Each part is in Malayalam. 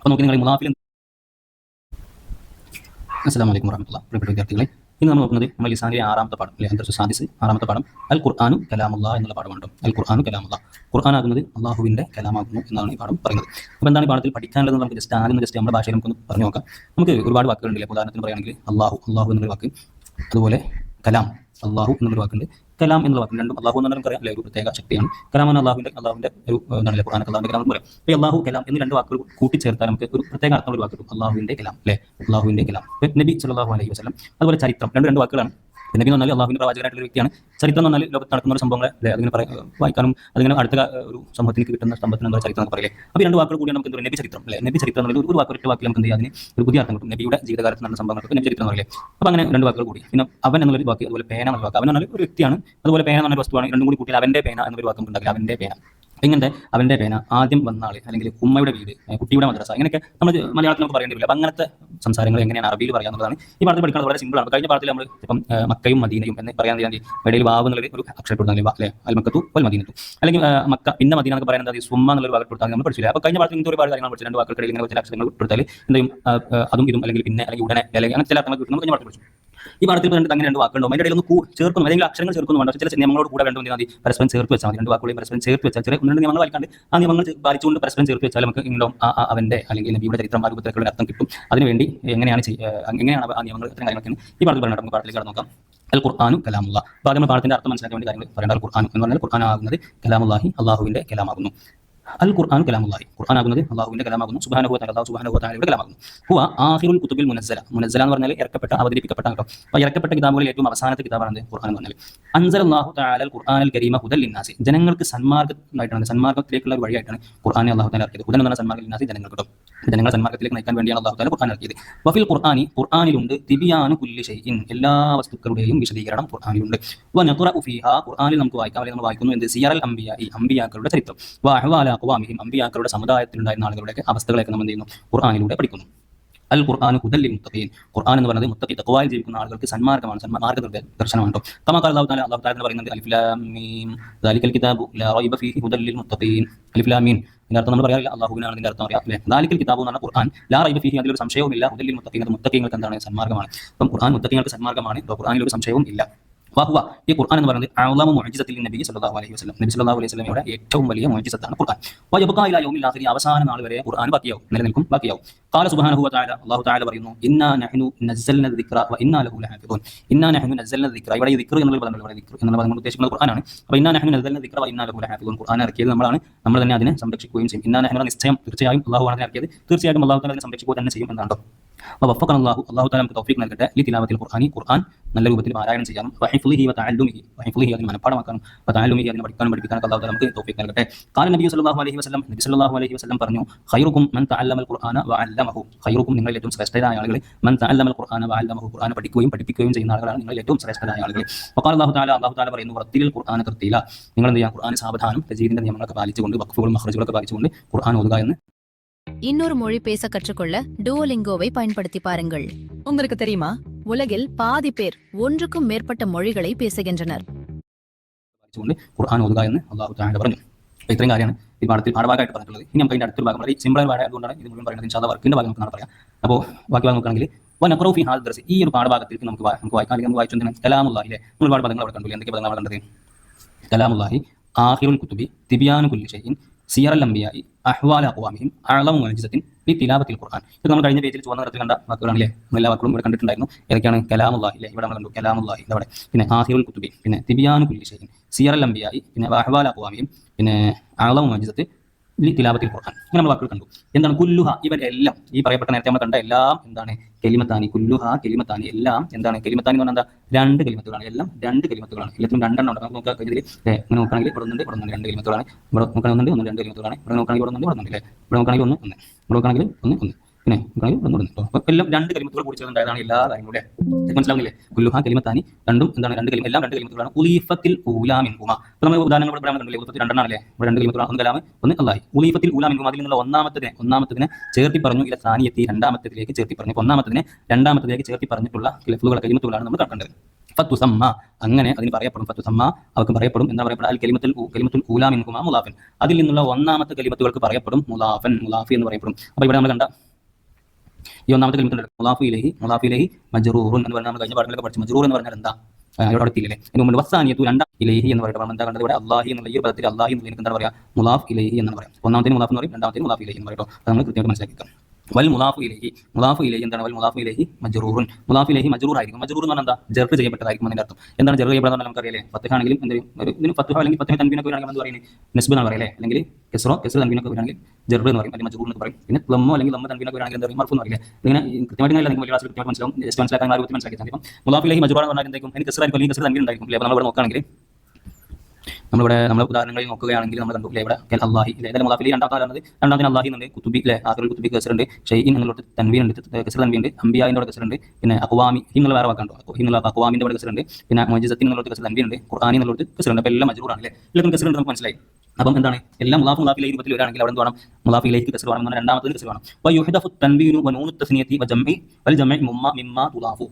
അപ്പോൾ നോക്കി നിങ്ങൾ മുലാഫിൽ. അസ്സലാമു അലൈക്കും വറഹ്മത്തുള്ളാഹി. പ്രിയപ്പെട്ട വിദ്യാർത്ഥികളെ, ഇന്ന് നമ്മൾ നോക്കുന്നത് നമ്മൾ ലിസാനിലെ ആറാമത്തെ പാഠം അല്ലെ, അന്തർസു സാദിസ് ആറാമത്തെ പാഠം അൽ ഖുർആനു കലാമുല്ലാ എന്നുള്ള പാഠമാണ്. അൽ ഖുർആനു കലാമുല്ലാ, ഖുർആനാകുന്നത് അള്ളാഹുവിന്റെ കലാമാകുന്നു എന്നാണ് ഈ പാഠം പറയുന്നത്. അപ്പോൾ എന്താണ് ഈ പാഠത്തിൽ പഠിക്കാനുള്ളത് നമുക്ക് ജസ്റ്റ് നമ്മുടെ ഭാഷയിൽ നമുക്കൊന്ന് പറഞ്ഞു നോക്കാം. നമുക്ക് ഒരുപാട് വാക്കുകളുണ്ടല്ലേ. ഉദാഹരണത്തിന് പറയുകയാണെങ്കിൽ അള്ളാഹു എന്നൊരു വാക്ക്, അതുപോലെ കലാം, അള്ളാഹു എന്നൊരു വാക്കുണ്ട്, കലാം എന്നുള്ള വാക്ക്. രണ്ടും അള്ളാഹു എന്ന് നമുക്കറിയാം അല്ലെ, ഒരു പ്രത്യേക ശക്തിയാണ്. കലാം എന്ന അള്ളാഹുവിന്റെ ഒരു എന്താണ് ഖുർആൻ അള്ളാഹുവിന്റെ കലാം എന്ന് പറയാം. അപ്പോൾ അള്ളാഹു കലാം എന്നീ രണ്ട് വാക്കുകൾ കൂട്ടിച്ചേർത്താൽ നമുക്ക് ഒരു പ്രത്യേക അർത്ഥമുള്ള ഒരു വാക്ക് കിട്ടും, അള്ളാഹുവിന്റെ കലാം അല്ലെ, അള്ളാഹുവിന്റെ കലാം. നബി സല്ലല്ലാഹു അലൈഹി വസല്ലം, അതുപോലെ ചരിത്രം, രണ്ട് വാക്കുകളാണ്. നബി എന്ന് പറഞ്ഞാൽ അള്ളാഹുവിന്റെ പ്രവാചകനായിട്ടുള്ള വ്യക്തിയാണ്. ചരിത്രം എന്ന് പറഞ്ഞാൽ ലോകത്ത് നടക്കുന്ന ഒരു സംഭവങ്ങളെ അതിങ്ങനെ വായിക്കാനും അതിങ്ങനെ അടുത്ത ഒരു സമൂഹത്തിന് കിട്ടുന്ന സംഭവത്തിന് എന്താ ചരിത്രം എന്ന് പറയില്ലേ. അപ്പോൾ രണ്ട് വാക്കുകൾ കൂടിയാണ് നമുക്ക് നബി ചരിത്രം അല്ലെ. നബി ചരിത്രം എന്നുള്ള ഒരു വാക്ക്, ഒറ്റ വാക്കിൽ നമുക്ക് എന്ത് ചെയ്യാം, അതിന് ഒരു പുതിയ അർത്ഥം കിട്ടും. നബിയുടെ ജീവിതകാലത്ത് നടന്ന സംഭവങ്ങൾക്ക് നബി ചരിത്രം എന്ന് പറയില്ലേ. അപ്പോൾ അങ്ങനെ രണ്ട് വാക്കുകൾ കൂടി. പിന്നെ അവൻ എന്നുള്ളൊരു വാക്ക്, അതുപോലെ പേന എന്നുള്ള വാക്ക്. അവൻ എന്നാൽ ഒരു വ്യക്തിയാണ്, അതുപോലെ പേന എന്നൊരു വസ്തുവാണ്. രണ്ടും കൂടി കൂട്ടിയാൽ അവന്റെ പേന എന്നൊരു വാക്ക് ഉണ്ടാകില്ല, അവന്റെ പേന. ഇങ്ങനത്തെ അവന്റെ പേന, ആദ്യം വന്ന ആള്, അല്ലെങ്കിൽ ഉമ്മയുടെ വീട്, കുട്ടിയുടെ മദ്രസ, ഇങ്ങനെയൊക്കെ നമ്മൾ മലയാളത്തിൽ നമുക്ക് പറയേണ്ടി വരില്ല. അപ്പം അങ്ങനത്തെ സംസാരങ്ങൾ എങ്ങനെയാണ് അറബിയിൽ പറയാന്നുള്ളതാണ് ഈ പാഠത്തിൽ പഠിക്കുന്നത്. വളരെ സിമ്പിളാണ്. കഴിഞ്ഞ പാഠത്തിൽ നമ്മൾ ഇപ്പം മക്കയും മദീനയും എന്ന് പറയാൻ ഇടയിൽ വാവ് എന്നുള്ള ഒരു അക്ഷരപ്പെടുത്താൻ അല്ലെ, അൽ മക്കത്തു വൽ മദീനത്തു, അല്ലെങ്കിൽ മക്ക പിന്നെ മദീന എന്നൊക്കെ പറയാൻ എന്താ സുമ്മ എന്നുള്ള വാക്ക് കൊടുത്താൽ നമ്മൾ പഠിച്ചില്ല. അപ്പോൾ കഴിഞ്ഞ പാഠത്തിൽ ഒരുപാട് കാര്യങ്ങൾ പഠിച്ചു. രണ്ട് വാക്കുകൾക്കിടയിൽ ഇങ്ങനെ ചില അക്ഷരങ്ങൾ കൊടുത്താൽ എന്തെയും അതും ഇതും, അല്ലെങ്കിൽ പിന്നെ, അല്ലെങ്കിൽ ഉടനെ, അല്ലെങ്കിൽ അങ്ങനെ ചില അർത്ഥങ്ങൾ കിട്ടും. കഴിഞ്ഞ പാഠത്തിൽ പഠിച്ചു. ഈ പാഠത്തിൽ അങ്ങനെ രണ്ട് വാക്കുണ്ടാവും. അതിന്റെ ഇടയിൽ ഒന്ന് ചേർക്കുന്നു, അല്ലെങ്കിൽ അക്ഷരങ്ങൾ ചേർക്കുന്നു വേണ്ട, ചില നിയമങ്ങളോട് കൂടെ വേണ്ട മതി, പരസ്പരം ചേർത്ത് വെച്ചാൽ മതി. രണ്ട് വാക്കുകളെയും പരസ്പരം ചേർത്ത് വെച്ചാൽ, ചില ഒന്ന് രണ്ട് നിയമങ്ങൾ വായിക്കാണ്ട് ആ നിയമങ്ങൾ പാലിച്ചുകൊണ്ട് പരസ്പരം ചേർത്ത് വെച്ചാൽ നമുക്ക് ഉണ്ടാവും അവന്റെ, അല്ലെങ്കിൽ നബിയുടെ ചരിത്രം ആ രൂപത്തിലുള്ള അർത്ഥം കിട്ടും. അതിനുവേണ്ടി എങ്ങനെയാണ് ആ നിയമങ്ങൾ, ഇത്തരം കാര്യങ്ങളൊക്കെയാണ് ഈ പാഠത്തിൽ പറയുന്നത്. നമുക്ക് പാഠത്തിലേക്ക് കടന്നു നോക്കാം. അൽ ഖുർആനു കലാമുല്ലാ. അപ്പോൾ നമ്മൾ പാഠത്തിന്റെ അർത്ഥം മനസ്സിലാക്കാൻ വേണ്ടി കാര്യങ്ങൾ പറയേണ്ട. അൽ ഖുർആൻ എന്ന് പറഞ്ഞാൽ ഖുർആനാകുന്നത് കലാമുല്ലാഹി, അള്ളാഹുവിന്റെ കലാമാകുന്നു. അൽ ഖുർആൻ കലാമുല്ലാഹി, ഖുർആനാകുന്നത് അള്ളാഹുവിന്റെ കലാമാകുന്നു. സുബ്ഹാനഹു വ തആല, അല്ലാഹു സുബ്ഹാനഹു വ തആലയുടെ കലാമാകുന്നു. ഹുവ ആഖിറുൽ കുതുബിൽ മുനസ്സല. മുനസ്സല എന്ന് പറഞ്ഞാൽ ഇറക്കപ്പെട്ട, അവതരിപ്പിക്കപ്പെട്ട കേട്ടോ. അപ്പോൾ ഇറക്കപ്പെട്ട കിതാബുകളിൽ ഏറ്റവും അവസാനത്തെ കിതാബാണ് ഖുർആൻ എന്ന് പറഞ്ഞാൽ. അൻസലല്ലാഹു തആല അൽ ഖുർആനൽ കരീമ ഹുദൽ ലിന്നാസി, ജനങ്ങൾക്ക് സന്മാർഗ്ഗമായിട്ടാണ്, സന്മാർഗ്ഗത്തിലേക്കുള്ള ഒരു വഴിയായിട്ടാണ് ഖുർആനെ അല്ലാഹു തആല ഇറക്കിയത്. ഹുദൻ എന്ന് പറഞ്ഞാൽ സന്മാർഗ്ഗ ലിന്നാസി, ജനങ്ങൾക്ക് കേട്ടോ. ജനങ്ങളെ സന്മാർഗ്ഗത്തിലേക്ക് നയിക്കാൻ വേണ്ടിയാണ് അല്ലാഹു തആല ഖുർആൻ ഇറക്കിയത്. വഫിൽ ഖുർആനി, ഖുർആനിലുണ്ട് തിബിയാനു കുല്ലി ഷൈഇൻ, എല്ലാ വസ്തുക്കളുടെയും വിശദീകരണം ഖുർആനിലുണ്ട്. വ നഖറഉ ഫീഹാ, ഖുർആനിൽ നമുക്ക് വായിക്കാം, അല്ലെങ്കിൽ നമ്മൾ വായിക്കുന്നു എന്ത്, സിയറൽ അംബിയാഇ, അംബിയാക്കളുടെ ചരിത്രം, വ അഹ്വാല അഖ്വാമിഹിം, അംബിയാക്കളുടെ സമുദായത്തിലുണ്ടായിരുന്ന ആളുകളുടെ അവസ്ഥകളൊക്കെ നമ്മൾ എന്ത് ചെയ്യുന്നു, ഖുർആനിലൂടെ പഠിക്കുന്നു. അൽ ഖുർആനു ഹുദൽ ലിൽ മുത്തഖീൻ, ഖുർആൻ എന്ന് പറയുന്നത് മുത്തഖി, തഖ്വയിൽ ജീവിക്കുന്ന ആളുകൾക്ക് സന്മാർഗ്ഗമാണ്, മാർഗ്ഗദർശനമാണ് കേട്ടോ. കമാ ഖാല അല്ലാഹു തആല, അല്ലാഹു തആല പറയുന്നത് അലിഫ് ലാം മീം ദാലിക്കൽ കിതാബു ലാ റൈബ ഫീഹി ഹുദൽ ലിൽ മുത്തഖീൻ. അലിഫ് ലാം മീം ഇതിന്റെ അർത്ഥം നമ്മൾ പറയാറില്ല, അല്ലാഹുവിനാണ് ഇതിന്റെ അർത്ഥം അറിയാം അല്ലേ. ദാലിക്കൽ കിതാബു എന്ന് പറഞ്ഞാൽ ഖുർആൻ, ലാ റൈബ ഫീഹി, അതിലൊരു സംശയവുമില്ല, ഹുദൽ ലിൽ മുത്തഖീൻ, അത് മുത്തഖീങ്ങൾക്ക് എന്താണ്, സന്മാർഗ്ഗമാണ്. അപ്പം ഖുർആൻ മുത്തഖീങ്ങൾക്ക് സന്മാർഗ്ഗമാണ്, ഖുർആനിൽ ഒരു സംശയവും ഇല്ല. വഹുവ, ഈ ഖുർആൻ എന്ന് പറയുന്നത് അഅ്ളമു മുഅ്ജിസത്തിൽ നബി സല്ലല്ലാഹു അലൈഹി വസല്ലം, നബി സല്ലല്ലാഹു അലൈഹി വസല്ലമയുടെ ഏറ്റവും വലിയ മുഅ്ജിസത്താണ് ഖുർആൻ. വയബ്ഖാ ഇലാ യൗമിൽ ആഖിരി, അവസാന നാൾ വരെ ഖുർആൻ ബാക്കിയാവും, നിലനിൽക്കും, ബാക്കിയാവും. ഖാല സുബ്ഹാനഹു വ തആല, അല്ലാഹു തആല പറയുന്നു, ഇന്നാ നഹ്നു നസ്സൽന ദിക്റ വ ഇന്നാ ലഹു ലഹാഫിദൂൻ. ഇന്നാ നഹ്നു നസ്സൽന ദിക്റ, ഇവിടെ ഈ ദിക്ർ എന്നുള്ള പദം, ഇവിടെ ദിക്ർ എന്നുള്ള പദം കൊണ്ട് ഉദ്ദേശിക്കുന്നത് ഖുർആനാണ്. അപ്പോൾ ഇന്നാ നഹ്നു നസ്സൽന ദിക്റ വ ഇന്നാ ലഹു ലഹാഫിദൂൻ, ഖുർആൻ ഇറക്കിയത് നമ്മളാണ്, നമ്മൾ തന്നെ അതിനെ സംരക്ഷിക്കുകയും ചെയ്യും. ഇന്നാ നഹ്നു, നിശ്ചയം, തീർച്ചയായും അല്ലാഹു ആണ് ഇറക്കിയത്, തീർച്ചയായും അല്ലാഹു തആല അതിനെ സംരക്ഷിക്കുക തന്നെ ചെയ്യും എന്നാണ്. വഫഖന അല്ലാഹു, അല്ലാഹു തആല നമുക്ക് തൗഫീഖ് നൽകട്ടെ, ലി തിലാവത്തിൽ ഖുർആനി, ഖുർആൻ നല്ല രൂപത്തിൽ പാരായണം ചെയ്യാനും, വഹിഫ്ളിഹി വ തഅല്ലുമിഹി, വഹിഫ്ളിഹി അതിനെ മനഃപ്പാഠമാക്കാനും, വ തഅല്ലുമിഹി അതിനെ പഠിക്കാനും പഠിപ്പിക്കാനും അല്ലാഹു തആല നമുക്ക് തൗഫീഖ് നൽകട്ടെ. ഖാല നബി സല്ലല്ലാഹു അലൈഹി വസല്ലം, നബി സല്ലല്ലാഹു അലൈഹി വസല്ലം പറഞ്ഞു, ഖൈറുക്കും മൻ തഅല്ലമൽ ഖുർആന വ അല്ലമഹു, ഖൈറുക്കും നിങ്ങളിൽ ഏറ്റവും ശ്രേഷ്ഠരായ ആളുകൾ, മൻ തഅല്ലമൽ ഖുർആന വ അല്ലമഹു, ഖുർആൻ പഠിക്കുകയും പഠിപ്പിക്കുകയും ചെയ്യുന്ന ആളുകളാണ് നിങ്ങളിൽ ഏറ്റവും ശ്രേഷ്ഠരായ ആളുകൾ. വഖാല അല്ലാഹു തആല, അല്ലാഹു തആല പറയുന്നു, വറത്തിലിൽ ഖുർആന തർത്തീല, നിങ്ങൾ എന്ത് ചെയ്യാം, ഖുർആൻ സാവധാനം തജ്വീദിന്റെ നിയമങ്ങളൊക്കെ പാലിച്ചുകൊണ്ട്, വഖഫുകളും മഖ്റജുകളൊക്കെ പാലിച്ചുകൊണ്ട് ഖുർആൻ ഓതുക എന്ന്. இன்னொரு மொழி பேச கற்றுக்கொள்ள டூலிங்கோவை பயன்படுத்தி பாருங்கள். உங்களுக்கு தெரியுமா, உலகில் பாதி பேர் ஒன்றுக்கும் மேற்பட்ட மொழிகளை பேசுகின்றனர். ഖുർആൻ ഓതുക എന്ന് അല്ലാഹു തആല പറഞ്ഞു. അപ്പോൾ ഇത്രയും കാര്യമാണ് ഈ പാഠത്തിൽ പാഠഭാഗമായിട്ട് പറഞ്ഞിട്ടുള്ളത്. ഇനി നമുക്ക് അതിന്റെ അടുത്തൊരു ഭാഗം, വളരെ സിമ്പിളായ ഭാഗം ആയതുകൊണ്ടാണ് ഇത് മുഴുവൻ പറയുന്നത്. ഇൻഷാ അല്ലാഹ് വർക്കിന്റെ ഭാഗം നമുക്ക് നാളെ പറയാം. അപ്പോൾ ബാക്കി ഭാഗം നോക്കുകയാണെങ്കിൽ വ നഖറഉ ഫീ ഹാദ ദർസ്, ഈ ഒരു പാഠഭാഗത്തിൽ നമുക്ക് വായിക്കാം, അല്ലെങ്കിൽ നമുക്ക് വായിച്ചു കലാമുല്ലാഹിലെ ഒരുപാട് പദങ്ങൾ അവിടെ കണ്ടു. എന്തൊക്കെ പദങ്ങളാണ് കണ്ടത്? കലാമുല്ലാഹി, ആഖിറുൽ കുതുബി, തിബിയാനു കുല്ലി ഷൈഇൻ, സിയറൽ അംബിയാഇ, അഹ്വാല അഖ്വാമിഹിം, അഅ്ളമു മുഅ്ജിസത്തിൻ ലി തിലാവത്തിൽ ഖുർആൻ. ഇത് നമ്മൾ കഴിഞ്ഞ പേജിൽ ചുവന്ന നിറത്തിൽ കണ്ട വാക്കുകളാണല്ലേ, എല്ലാ വാക്കുകളും ഇവിടെ കണ്ടിട്ടുണ്ടായിരുന്നു. ഏതൊക്കെയാണ്? കലാമുല്ലാഹി, ഇവിടെ നമ്മൾ കണ്ടു കലാമുല്ലാഹി അവിടെ, പിന്നെ ആഖിറുൽ കുതുബി, പിന്നെ തിബിയാനു കുല്ലി ഷൈഇൻ, സിയറൽ അംബിയാഇ, പിന്നെ അഹ്വാല അഖ്വാമിഹിം, പിന്നെ അഅ്ളമു മുഅ്ജിസത്തിൻ ലി തിലാവത്തിൽ ഖുർആൻ. ഇങ്ങനെ നമ്മൾ വാക്കുകൾ കണ്ടു. എന്താണ്? കുല്ലുഹ, ഇവരെല്ലാം, ഈ പറയപ്പെട്ട നേരത്തെ നമ്മൾ കണ്ട എല്ലാം എന്താണ്? കലിമത്താനി, കുല്ലുഹ കലിമത്താനി, എല്ലാം എന്താണ്? കലിമത്താനി എന്ന് പറഞ്ഞാൽ എന്താ? രണ്ട് കലിമത്തുകളാണ്, എല്ലാം രണ്ട് കലിമത്തുകളാണ്. എല്ലാത്തിനും രണ്ടെണ്ണം ഉണ്ട്. നമുക്ക് നോക്കാം കഴിഞ്ഞാൽ ഇങ്ങനെ നോക്കുകയാണെങ്കിൽ ഇവിടെ ഒന്നുണ്ട്, ഇവിടെ രണ്ട് കലിമത്തുകളാണ്. ഇവിടെ നോക്കുകയാണെങ്കിൽ ഒന്ന്, രണ്ട് കലിമത്തുകളാണ്. ഇവിടെ നോക്കുകയാണെങ്കിൽ ഇവിടെ ഒന്നുണ്ട്, ഇവിടെ നോക്കുകയാണെങ്കിൽ ഒന്ന്, ഇവിടെ നോക്കുകയാണെങ്കിൽ ഒന്ന്, പിന്നെ അപ്പോൾ എല്ലാം രണ്ട് കലിമത്തുകൾ കൂടി ചേർന്നതാണ് എല്ലാ കാര്യങ്ങളും. മനസ്സിലാവുന്നില്ലേ? കുല്ലുഹ കലിമത്താനി, രണ്ടും എന്താണ്? രണ്ട് കലിമ, എല്ലാം രണ്ട് കലിമത്തുകളാണ്. ഉലീഫത്തിൽ ഊലാ മിൻഹുമ, അപ്പോൾ നമ്മൾ ഉദാഹരണങ്ങൾ ഇവിടെ കണ്ടില്ലേ, ഉലീഫത്തിൽ രണ്ടെണ്ണാണല്ലേ, ഇവിടെ രണ്ട് കലിമത്തുകളാണ്, ഒന്ന് കലാമ്, ഒന്ന് അല്ലാഹി. ഉലീഫത്തിൽ ഊലാ മിൻഹുമ, അതിൽ നിന്നുള്ള ഒന്നാമത്തതിനെ ചേർത്തി പറഞ്ഞു, ഇല സാനിയത്തി, രണ്ടാമത്തേതിലേക്ക് ചേർത്തി പറഞ്ഞു. ഒന്നാമത്തതിനെ രണ്ടാമത്തേതിലേക്ക് ചേർത്തി പറഞ്ഞിട്ടുള്ള ലഫ്ലുകൾ, കലിമത്തുകളാണ് നമ്മൾ കണ്ടത്. ഫത്തുസമ്മ, അങ്ങനെ അതിന് പറയപ്പെടും. ഫത്തുസമ്മ അവർക്ക് പറയപ്പെടും. എന്താ പറയപ്പെടുക? അൽ കലിമത്തുൽ ഊലാ മിൻഹുമാ മുലാഫൻ, അതിൽ നിന്നുള്ള ഒന്നാമത്തെ കലിമത്തുകൾക്ക് പറയപ്പെടും മുലാഫൻ, മുലാഫി എന്ന് പറയപ്പെടും. അപ്പോൾ ഇവിടെ നമ്മൾ കണ്ട ഈ ഒന്നാമത്തെ കലിമത്തുണ്ട് മുലാഫു ഇലൈഹി മജ്റൂറുൻ എന്ന് പറഞ്ഞാൽ നമ്മൾ കഴിഞ്ഞ പാഠങ്ങളൊക്കെ പഠിച്ചു. മജ്റൂർ എന്ന് പറഞ്ഞാൽ എന്താ? ഇവിടെ അടുത്തില്ലേ? ഇതിന് മുമ്പ് വസാനിയത്തു രണ്ടാം ഇലൈഹി എന്ന് പറയുമ്പോൾ എന്താ കണ്ടത്? ഇവിടെ അല്ലാഹി എന്നുള്ള ഈ പദത്തിൽ അല്ലാഹി എന്നുള്ളതിന് എന്താ പറയാ? മുലാഫ് ഇലൈഹി എന്ന് പറയാം. ഒന്നാമത്തെ മുലാഫ് എന്ന് പറയും, രണ്ടാമത്തെ മുലാഫ് ഇലൈഹി എന്ന് പറയും. അത് നമ്മൾ കൃത്യമായിട്ട് മനസ്സിലാക്കിക്കാം. വൽ മുലാഫു ഇലൈഹി എന്താണ്? വൽ മുലാഫു ഇലൈഹി മജ്റൂറുൻ, മുലാഫു ഇലൈഹി മജ്റൂർ ആയിരിക്കും. മജ്റൂർ എന്ന് പറഞ്ഞാൽ എന്താ? ജർഫ് ചെയ്യപ്പെട്ടതായിരിക്കും അതിന്റെ അർത്ഥം. എന്താണ് ജർഫ് ചെയ്യപ്പെട്ടതെന്ന് നമുക്കറിയാലേ? ഫത്ഹ ആണെങ്കിലും ഇതിന് ഫത്ഹ അല്ലെങ്കിൽ ഫത്ഹ തൻവീനൊക്കെ വരാണെങ്കിൽ എന്ത് പറയുന്നത്? നസ്ബ് എന്നാണ് പറയല്ലേ? അല്ലെങ്കിൽ കസ്റ തൻവീനൊക്കെ വരാണെങ്കിൽ ജർഫ് എന്ന് പറയും, അല്ലെങ്കിൽ മജ്റൂർ എന്ന് പറയും. പിന്നെ ലമ്മോ അല്ലെങ്കിൽ ലമ്മ തൻവീനൊക്കെ വരാണെങ്കിൽ എന്താ പറയും? മർഫു എന്ന് പറയില്ലേ? ഇങ്ങനെ കൃത്യമായിട്ട് നിങ്ങൾക്ക് വലിയ ക്ലാസ്സിൽ കൃത്യമായിട്ട് മനസ്സിലാവും. ജസ്റ്റ് മനസ്സിലാക്കാൻ ആരും മനസ്സിലാക്കി. അപ്പം മുലാഫു ഇലൈഹി മജ്റൂർ എന്ന് പറഞ്ഞാൽ എന്തായിരിക്കും? അതിന് കസ്റ ആയിരിക്കും, അല്ലെങ്കിൽ കസ്റ തൻവീൻ ഉണ്ടായിരിക്കും. അപ്പോൾ നമ്മൾ ഇവിടെ നോക്കുകയാണെങ്കിൽ നമ്മൾ ഉദാഹരണങ്ങളിൽ നോക്കുകയാണെങ്കിൽ നമ്മൾ കണ്ടു ഇവിടെ അല്ലാഹി മുലാഫിലി രണ്ടാമത്തെ അല്ലാഹി എന്നുണ്ട്, കുത്തുബി ആഖിറുൽ കുത്തുബി കസറുണ്ട്, ഷൈഇൻ എന്നുള്ളത് തൻവീൻ ഉണ്ട്, കസർ തൻവീൻ ഉണ്ട്, അംബിയാന്റെ അവിടെ കസറുണ്ട്, പിന്നെ അഖ്വാമി എന്നുള്ള വേറെ വാക്കുണ്ടോ? എന്നുള്ള അഖ്വാമിന്റെ അവിടെ കസറുണ്ട്, പിന്നെ മുഅ്ജിസത്തിൻ എന്നുള്ളത് കസർ തൻവീൻ ഉണ്ട്, ഖുർആനി എന്നുള്ളത് കസറുണ്ട്. അപ്പോൾ എല്ലാം മജ്റൂർ ആണല്ലേ? എല്ലാവർക്കും കസറുണ്ട് നമുക്ക് മനസ്സിലായി. അപ്പം എന്താണ്? എല്ലാം മുലാഫിലെ രൂപത്തിൽ വരാണെങ്കിൽ അവിടെ എന്ത് വേണം? മുലാഫിലേക്ക് കസർ വേണം, രണ്ടാമത്തെ കസർ വേണം. വയുഹദഫു തൻവീനു വനൂനു തസ്നിയതി വജംഇ വൽജംഇ മിമ്മാ തുലാഫു,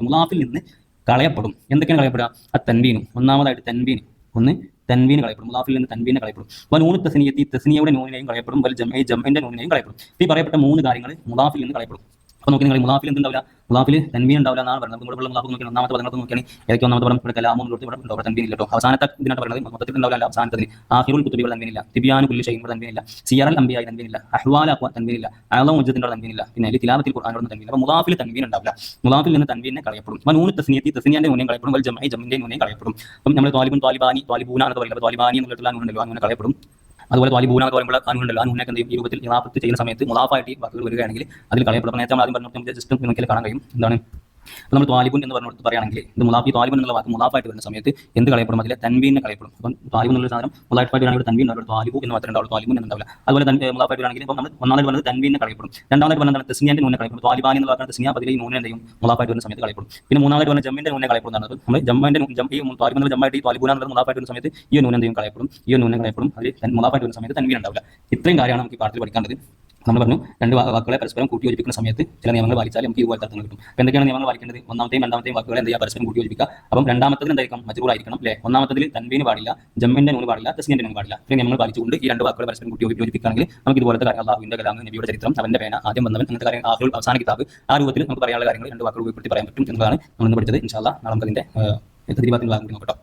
മുലാഫിൽ നിന്ന് കളയപ്പെടും. എന്തൊക്കെയാണ് കളയപ്പെടുക? തൻവീനും, ഒന്നാമതായിട്ട് തൻവീൻ, ഒന്ന് തൻവീൻ കളയപ്പെടും, മുലാഫിൽ നിന്ന് തൻവീനെ കളയപ്പെടും. നൂന് തസ്നിയത്തി, തസ്നിയയുടെ നൂനിനെയും കളയപ്പെടും. വൽ ജംഇന്റെ നൂനിനെയും കളയപ്പെടും. ഈ പറയപ്പെട്ട മൂന്ന് കാര്യങ്ങൾ മുലാഫിൽ നിന്ന് കളയപ്പെടും. അപ്പോൾ നോക്കി നിങ്ങൾ മുലാഫിൽ എന്തുണ്ടാവില്ല? മുലാഫിൽ തൻവീൻ ഉണ്ടാവില്ല എന്നാണ് പറയുന്നത്. നമ്മുടെ ഇവിടെ മുലാഫ് നോക്കി ഒന്നാമത്തെ പദങ്ങൾ നോക്കിയാണ് ഏതൊക്കെ ഒന്നാമത്തെ പദം? ഇവിടെ കലാമും ഇവിടെ ഉണ്ടോ? തൻവീൻ ഇല്ല കേട്ടോ. അവസാനത്തെ ഇതിനാണ് പറയുന്നത്. മൊത്തത്തിൽ ഉണ്ടാവില്ല. അവസാനത്തിന് ആഖിറുൽ കുത്തുബികൾ തൻവീനില്ല, തിബിയാനു കുല്ലി ഷൈഇൻ തൻവീനില്ല, സിയറൽ അംബിയായി തൻവീനില്ല, അഹ്വാൽ അഖ്വാ തൻവീനില്ല, അഅ്ളം മുജ്ജത്തിന്റെ തൻവീനില്ല, പിന്നെ തിലാവത്തിൽ ഖുർആനോട് തൻവീൻ. അപ്പോൾ മുലാഫിൽ തൻവീൻ ഉണ്ടാവില്ല. മുലാഫിൽ നിന്ന് തൻവീനെ കളയപ്പെടും. നൂന് തസ്നിയത്തി, തസ്നിയന്റെ നൂനെയും കളയപ്പെടും. വൽ ജംഇന്റെ നൂനെയും കളയപ്പെടും. അപ്പം നമ്മൾ ത്വാലിബുൻ, ത്വാലിബാനി, ത്വാലിബൂന എന്ന് പറയുന്നത് ത്വാലിബാനി എന്നുള്ള നൂനുണ്ടല്ലോ, അങ്ങനെ കളയപ്പെടും. അതുപോലെ ത്വാലിബൂന എന്ന് പറയുമ്പോൾ അനുണ്ടല്ലോ, ആ നൂനൊക്കെ എന്ത് ചെയ്യും? ഈ രൂപത്തിൽ ഇറാഫത്ത് ചെയ്യുന്ന സമയത്ത് മുലാഫായിട്ട് ഈ വാക്കുകൾ വരികയാണെങ്കിൽ അതിൽ കളയപ്പെടും. അപ്പോൾ നേരത്തെ നമ്മൾ ആദ്യം പറഞ്ഞു ജസ്റ്റ് നോക്കിയാൽ കാണാൻ കഴിയും. എന്താണ് നമ്മൾ ത്വാലിബുൻ എന്ന് പറഞ്ഞിട്ട് പറയുകയാണെങ്കിൽ ഇത് മുലാഫി ത്വാലിബുൻ എന്നുള്ള വാക്ക് മുലാഫായിട്ട് വരുന്ന സമയത്ത് എന്ത് കളയപ്പെടും? അതിലെ തൻവീനെ കളയപ്പെടും. അപ്പം ത്വാലിബ് എന്നുള്ള സാധനം മുലാഫായിട്ട് വരാണെങ്കിൽ തൻവീൻ ഉണ്ടാവും, ത്വാലിബു എന്ന് മാത്രമേ ഉണ്ടാവുള്ളൂ, ത്വാലിബുൻ എന്നുണ്ടാവില്ല. അതുപോലെ മുലാഫായിട്ട് വരാണെങ്കിൽ ഇപ്പോൾ നമ്മൾ ഒന്നാമത് പറഞ്ഞത് തൻവീനെ കളയപ്പെടും. രണ്ടാമത് പറഞ്ഞാൽ തസ്നിയന്റെ നൂനെ കളയപ്പെടും. ത്വാലിബാനി എന്ന് പറഞ്ഞാൽ തസ്നിയ അതിലെ ഈ നൂനെ എന്ത് ചെയ്യും? മുലാഫായിട്ട് വരുന്ന സമയത്ത് കളയപ്പെടും. പിന്നെ മൂന്നാമത് പറഞ്ഞ ജമ്മിന്റെ നൂനെ കളയപ്പെടുന്നതാണ്. നമ്മൾ ഈ ത്വാലിബ് എന്നുള്ള ജമ്മായിട്ട് ത്വാലിബൂന എന്നുള്ള മുലാഫായിട്ട് വരുന്ന സമയത്ത് ഈ നൂനെ എന്ത് ചെയ്യും? കളയപ്പെടും. ഈ നൂനെ കളയപ്പെടും. അതിൽ മുലാഫായിട്ട് വരുന്ന സമയത്ത് തൻവീൻ ഉണ്ടാവില്ല. ഇത്രയും കാര്യമാണ് നമുക്ക് ഈ പാഠത്തിൽ പഠിക്കേണ്ടത്. നമ്മൾ പറഞ്ഞു രണ്ട് വാക്കുകളെ പരസ്പരം കൂട്ടി യോജിപ്പിക്കുന്ന സമയത്ത് ചില നിയമങ്ങൾ പാലിച്ചാൽ നമുക്ക് ഇതുപോലെ അർത്ഥങ്ങൾ കിട്ടും. അപ്പോൾ എന്തൊക്കെയാണ് നിയമങ്ങൾ പാലിക്കേണ്ടത്? ഒന്നാമത്തെയും രണ്ടാമത്തെയും വാക്കുകളെ എന്ത് ചെയ്യുക? പരസ്പരം കൂട്ടി യോജിപ്പിക്കുക. അപ്പം രണ്ടാമത്തതിൽ എന്തായിരിക്കും? മജ്റൂർ ആയിരിക്കണം അല്ലേ? ഒന്നാമത്തതിൽ തൻവീന് പാടില്ല, ജമ്മിന്റെ നൂന് പാടില്ല, തസ്നിയന്റെ നൂന് പാടില്ല. ഇത്രയും നിയമങ്ങൾ പാലിച്ചുകൊണ്ട് ഈ രണ്ട് വാക്കുകളെ പരസ്പരം കൂട്ടി യോജിപ്പിക്കുകയാണെങ്കിൽ നമുക്ക് ഇതുപോലത്തെ കാര്യം അല്ലാഹുവിന്റെ കലാം, നബിയുടെ ചരിത്രം, അവന്റെ പേന, ആദ്യം വന്നവൻ, അങ്ങനത്തെ കാര്യം, ആഖിറുൽ അവസാന കിതാബ്, ആ രൂപത്തിൽ നമുക്ക് പറയാനുള്ള കാര്യങ്ങൾ രണ്ട് വാക്കുകൾ ഉപയോഗപ്പെടുത്തി പറയാൻ പറ്റും എന്നതാണ് നമ്മൾ ഇന്ന് പഠിച്ചത്. ഇൻഷാ അല്ലാഹ് നാളെ നമുക്ക് അതിന്റെ ഭാഗം നോക്കട്ടോ.